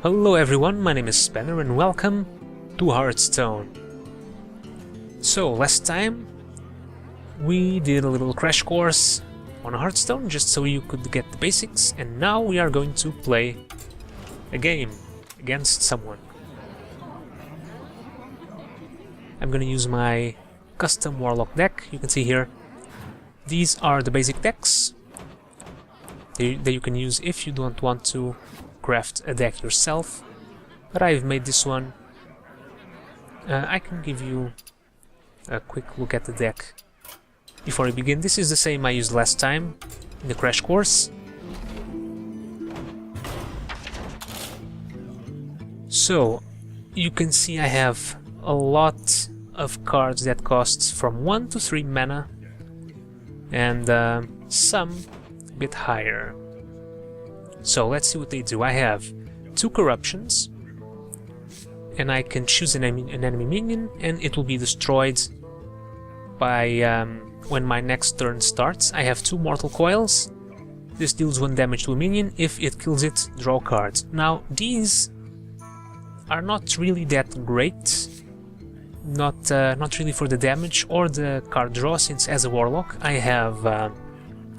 Hello everyone, my name is Spanner and welcome to Hearthstone. So last time we did a little crash course on Hearthstone just so you could get the basics, and now we are going to play a game against someone. I'm going to use my custom Warlock deck. You can see here these are the basic decks that you can use if you don't want to craft a deck yourself, but I've made this one. I can give you a quick look at the deck before we begin. This is the same I used last time in the crash course. So you can see I have a lot of cards that cost from 1 to 3 mana and some a bit higher. So let's see what they do. I have 2 corruptions, and I can choose an enemy minion, and it will be destroyed by when my next turn starts. I have 2 mortal coils. This deals 1 damage to a minion. If it kills it, draw cards. Now these are not really that great, not really for the damage or the card draw, since as a Warlock I have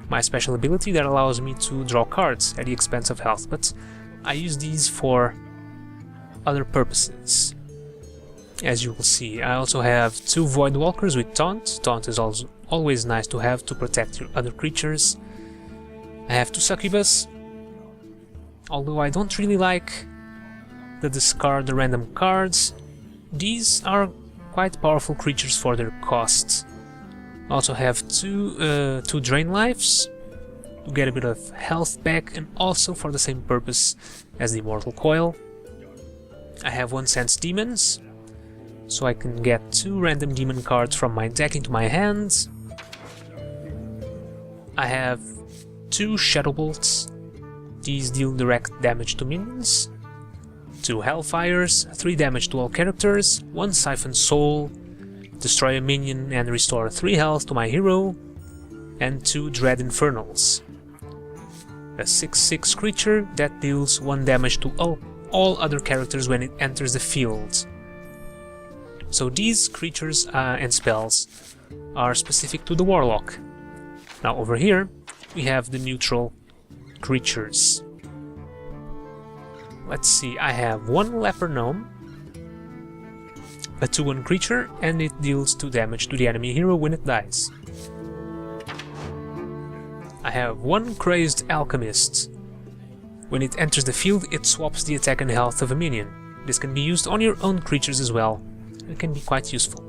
my special ability that allows me to draw cards at the expense of health, but I use these for other purposes, as you will see. I also have 2 Void Walkers with Taunt. Taunt is also always nice to have to protect your other creatures. I have 2 Succubus, although I don't really like the discard the random cards. These are quite powerful creatures for their cost. I also have 2 Drain Lives to get a bit of health back, and also for the same purpose as the Mortal Coil. I have 1 Sense Demons, so I can get 2 random demon cards from my deck into my hands. I have 2 Shadow Bolts. These deal direct damage to minions. 2 Hellfires, 3 damage to all characters, 1 Siphon Soul, destroy a minion and restore 3 health to my hero, and 2 Dread Infernals. A 6/6 creature that deals 1 damage to all other characters when it enters the field. So these creatures and spells are specific to the Warlock. Now over here we have the neutral creatures. Let's see, I have 1 Leper Gnome, a 2/1 creature, and it deals 2 damage to the enemy hero when it dies. I have 1 Crazed Alchemist. When it enters the field, it swaps the attack and health of a minion. This can be used on your own creatures as well. It can be quite useful.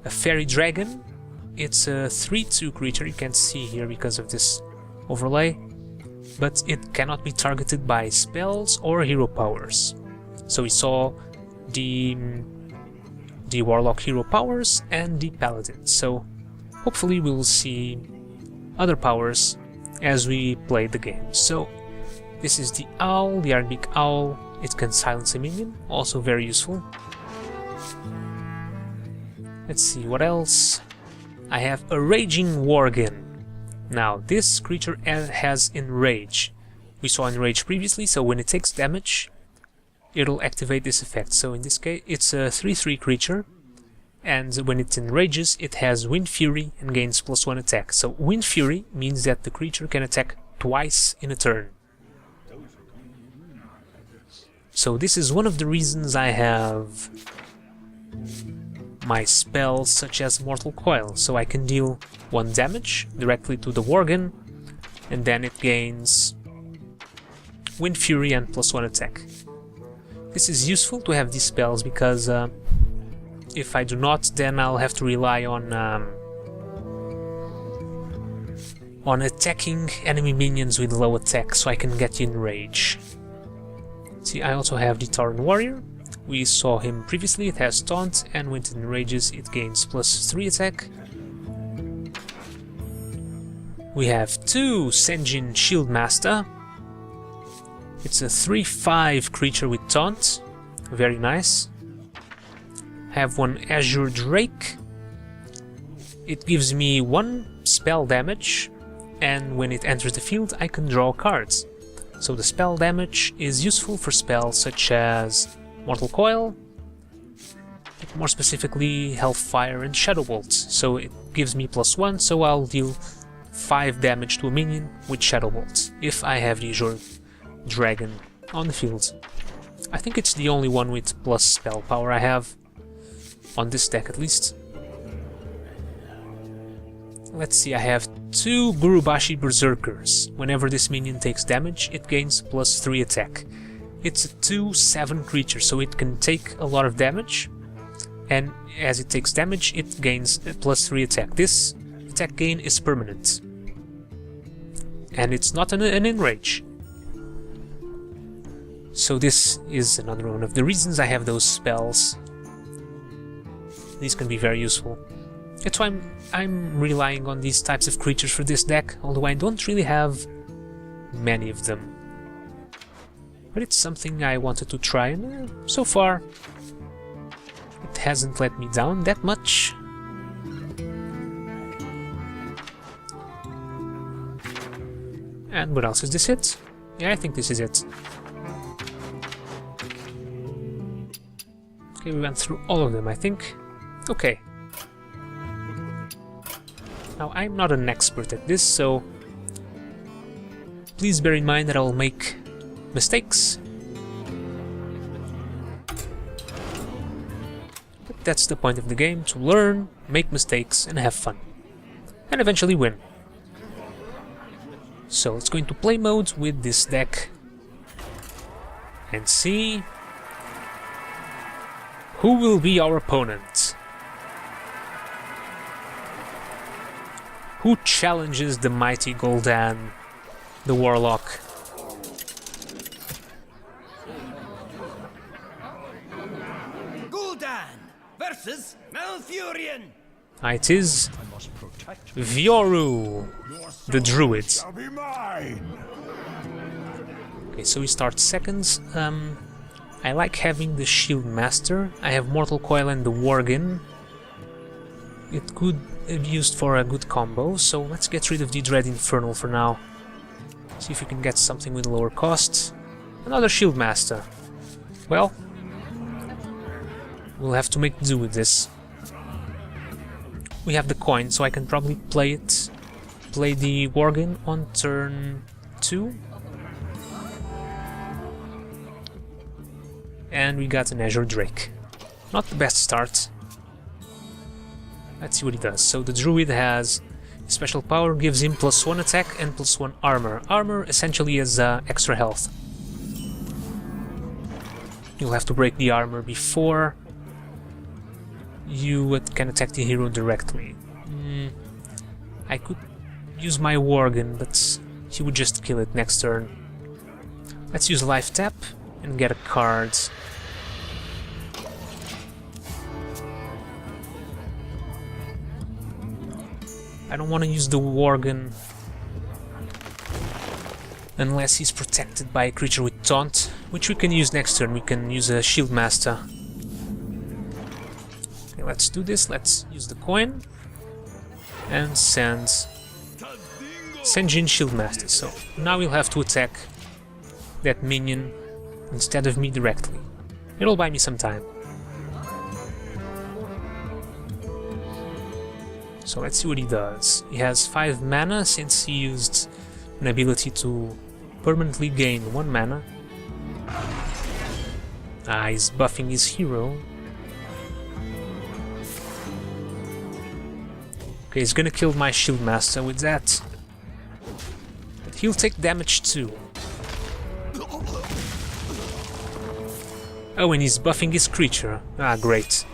A Fairy Dragon. It's a 3/2 creature. You can't see here because of this overlay, but it cannot be targeted by spells or hero powers. So we saw the Warlock hero powers and the Paladin, so hopefully we will see other powers as we play the game. So this is the Owl, the Iron Beak Owl. It can silence a minion, also very useful. Let's see what else. I have a Raging Worgen. Now this creature has Enrage. We saw Enrage previously, so when it takes damage it'll activate this effect. So in this case it's a 3/3 creature, and when it enrages it has Wind Fury and gains +1 attack. So Wind Fury means that the creature can attack twice in a turn. So this is one of the reasons I have my spells such as Mortal Coil, so I can deal 1 damage directly to the Worgen, and then it gains Wind Fury and +1 attack. This is useful to have these spells because if I do not, then I'll have to rely on attacking enemy minions with low attack, so I can get in rage. See, I also have the Tauren Warrior. We saw him previously. It has Taunt, and when it enrages it gains +3 attack. We have 2 Sen'jin Shieldmaster. It's a 3/5 creature with Taunt, very nice. I have 1 Azure Drake. It gives me 1 spell damage, and when it enters the field I can draw cards. So the spell damage is useful for spells such as Mortal Coil, but more specifically Hellfire and Shadow Bolt. So it gives me +1, so I'll deal 5 damage to a minion with Shadow Bolt, if I have the Azure Dragon on the field. I think it's the only one with plus spell power I have, on this deck at least. Let's see, I have 2 Gurubashi Berserkers. Whenever this minion takes damage, it gains +3 attack. It's a 2/7 creature, so it can take a lot of damage, and as it takes damage, it gains a +3 attack. This attack gain is permanent, and it's not an enrage. So this is another one of the reasons I have those spells. These can be very useful. That's why I'm relying on these types of creatures for this deck, although I don't really have many of them. But it's something I wanted to try, and so far it hasn't let me down that much. And what else? Is this it? Yeah, I think this is it. Okay, we went through all of them, I think. Okay. Now, I'm not an expert at this, so please bear in mind that I'll make mistakes. But that's the point of the game, to learn, make mistakes, and have fun. And eventually win. So let's go into play mode with this deck and see who will be our opponent. Who challenges the mighty Gul'dan, the Warlock? Gul'dan versus Malfurion. It is Vioru, the Druid. Okay, so we start seconds. I like having the Shield Master. I have Mortal Coil and the Worgen. It could be used for a good combo, so let's get rid of the Dread Infernal for now. See if we can get something with lower cost. Another Shield Master. Well, we'll have to make do with this. We have the coin, so I can probably play it. Play the Worgen on turn 2. And we got an Azure Drake. Not the best start. Let's see what he does. So the Druid has special power, gives him +1 attack and +1 armor. Armor essentially is extra health. You'll have to break the armor before you can attack the hero directly. I could use my Worgen, but he would just kill it next turn. Let's use Life Tap and get a card. I don't want to use the Worgen unless he's protected by a creature with Taunt, which we can use next turn. We can use a Shield Master. Okay, let's do this. Let's use the coin and send Senjin Shield Master. So now we'll have to attack that minion instead of me directly. It'll buy me some time. So let's see what he does. He has 5 mana since he used an ability to permanently gain 1 mana. He's buffing his hero. Okay, he's gonna kill my Shield Master with that. But he'll take damage too. Oh, and he's buffing his creature. Great.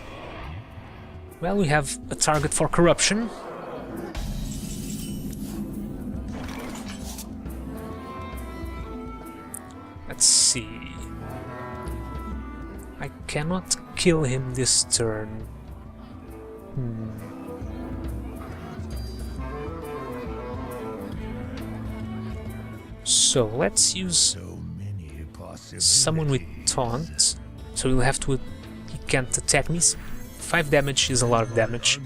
Well, we have a target for corruption. Let's see. I cannot kill him this turn. So let's use someone with Taunt. So we'll have to... he can't attack me. 5 damage is a lot of damage.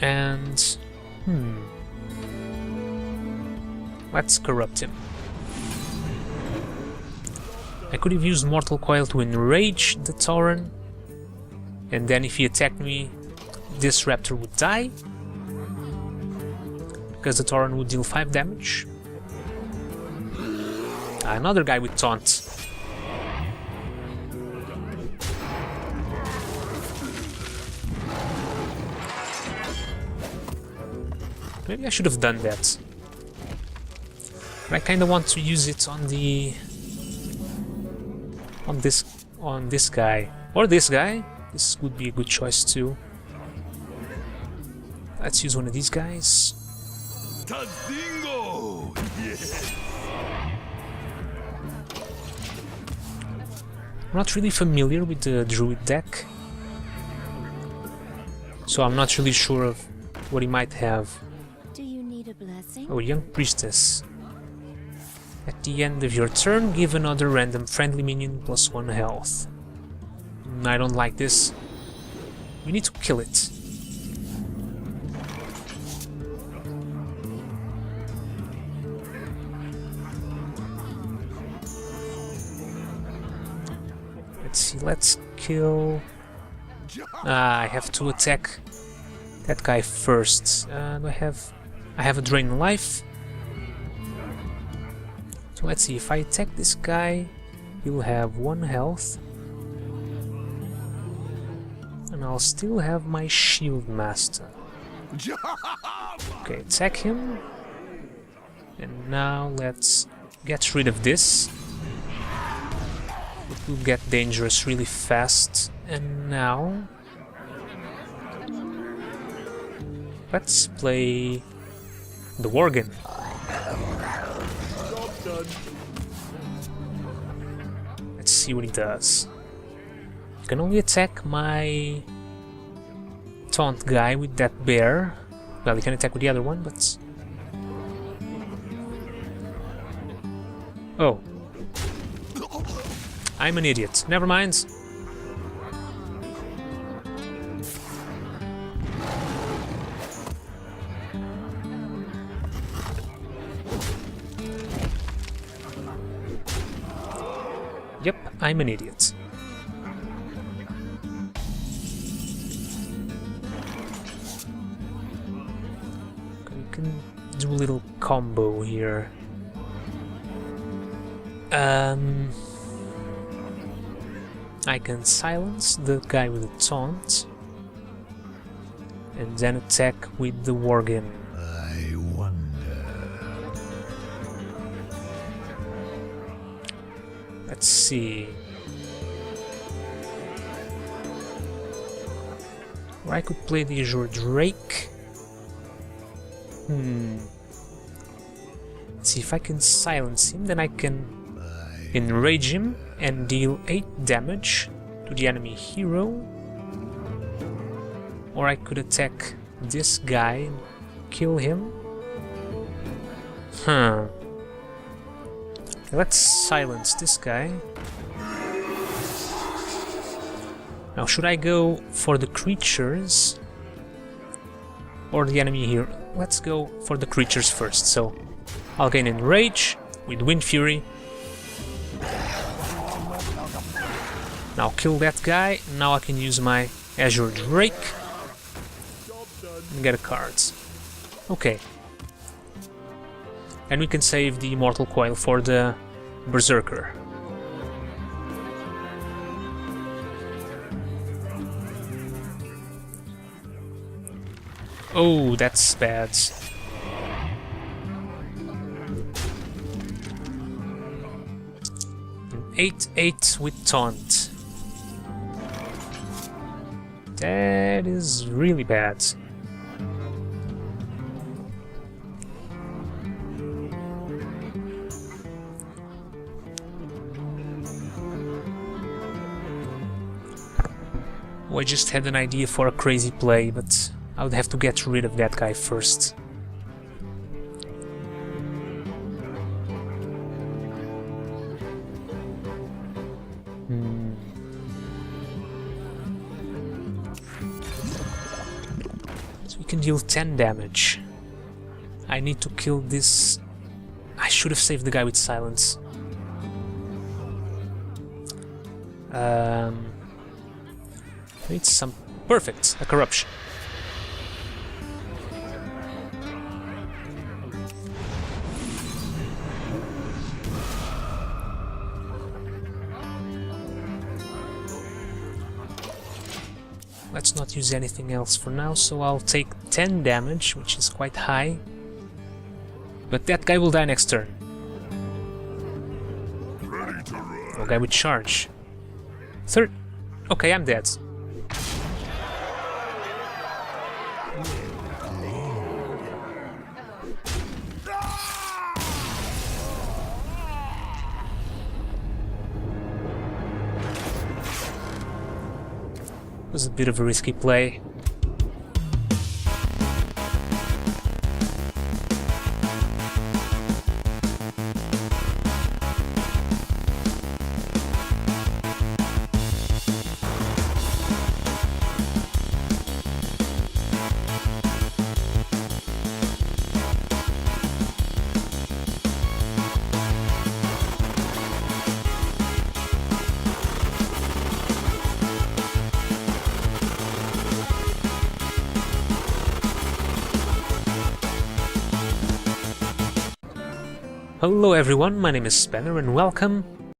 And... Let's corrupt him. I could have used Mortal Coil to enrage the Tauren, and then if he attacked me, this raptor would die, because the Tauren would deal 5 damage. Another guy with taunt. Maybe I should have done that. But I kinda want to use it on the... on this guy. Or this guy. This would be a good choice too. Let's use one of these guys. Tazingo! Yes. I'm not really familiar with the Druid deck, so I'm not really sure of what he might have. Do you need a blessing? Oh, Young Priestess. At the end of your turn, give another random friendly minion +1 health. I don't like this. We need to kill it. Let's see, let's kill... I have to attack that guy first. Do I have a drain life. So let's see, if I attack this guy, he'll have 1 health. And I'll still have my Shield Master. Okay, attack him. And now let's get rid of this. It will get dangerous really fast. And now... let's play the Worgen. Let's see what he does. You can only attack my taunt guy with that bear. Well, you can attack with the other one, but... oh. I'm an idiot. Never mind. Yep, I'm an idiot. We can do a little combo here. I can silence the guy with the taunt and then attack with the Worgen. I wonder. Let's see. Or I could play the Azure Drake. Let's see if I can silence him, then I can enrage him and deal 8 damage to the enemy hero. Or I could attack this guy and kill him. Okay, let's silence this guy. Now, should I go for the creatures or the enemy here? Let's go for the creatures first. So I'll gain Enrage with Wind Fury. Now kill that guy. Now I can use my Azure Drake and get a card. Okay. And we can save the Mortal Coil for the Berserker. Oh, that's bad. 8/8 with taunt. That is really bad. Oh, I just had an idea for a crazy play, but I would have to get rid of that guy first. So we can deal 10 damage. I need to kill this should have saved the guy with silence. Need some... Perfect! A corruption. Let's not use anything else for now, so I'll take 10 damage, which is quite high. But that guy will die next turn. Oh, guy with charge. Third. Okay, I'm dead. It was a bit of a risky play. Hello everyone, my name is Spanner and welcome